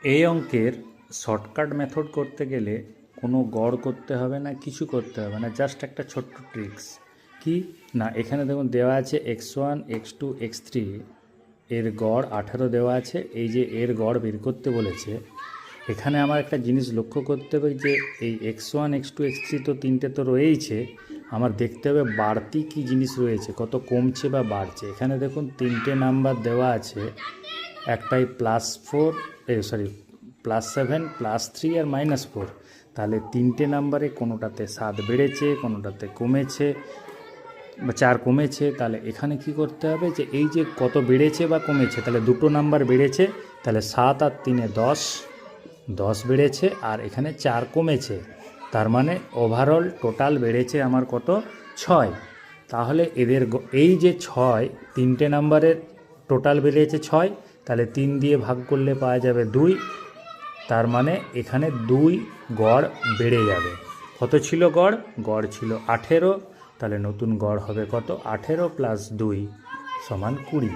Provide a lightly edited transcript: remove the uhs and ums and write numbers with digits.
এই অঙ্কের shortcut method করতে গেলে কোনো গড় করতে হবে না, কিছু করতে হবে না, জাস্ট একটা ছোট্ট ট্রিক্স কি না। এখানে দেখুন দেওয়া আছে x1 x2 x3, এর গড় 18 দেওয়া আছে। এই যে এর গড় বের করতে বলেছে, এখানে আমার একটা জিনিস লক্ষ্য করতে হবে যে এই x1 x2 x3 তো তিনটে তো রয়েইছে, আমার দেখতে হবে বাড়তি কি জিনিস রয়েছে, কত কমছে বা বাড়ছে। এখানে দেখুন তিনটে নাম্বার দেওয়া আছে, একটাই +4 +7 +3 আর -4। তাহলে তিনটে নাম্বারে কোনোটাতে 7 বেড়েছে, কোনোটাতে কমেছে বা 4 কমেছে। তাহলে এখানে কি করতে হবে যে এই যে কত বেড়েছে বা কমেছে, তাহলে দুটো নাম্বার বেড়েছে, তাহলে 7 আর 3 10 10 বেড়েছে, আর এখানে 4 কমেছে। তার মানে ওভারঅল টোটাল বেড়েছে আমার কত, 6। তাহলে এদের এই যে 6, তিনটে নাম্বারের টোটাল বেড়েছে 6, তাহলে 3 দিয়ে ভাগ করলে পাওয়া যাবে 2। তার মানে এখানে 2 গড় বেড়ে যাবে। কত ছিল গড়? গড় ছিল 18, তাহলে নতুন গড় হবে কত, 18 + 2 = 20।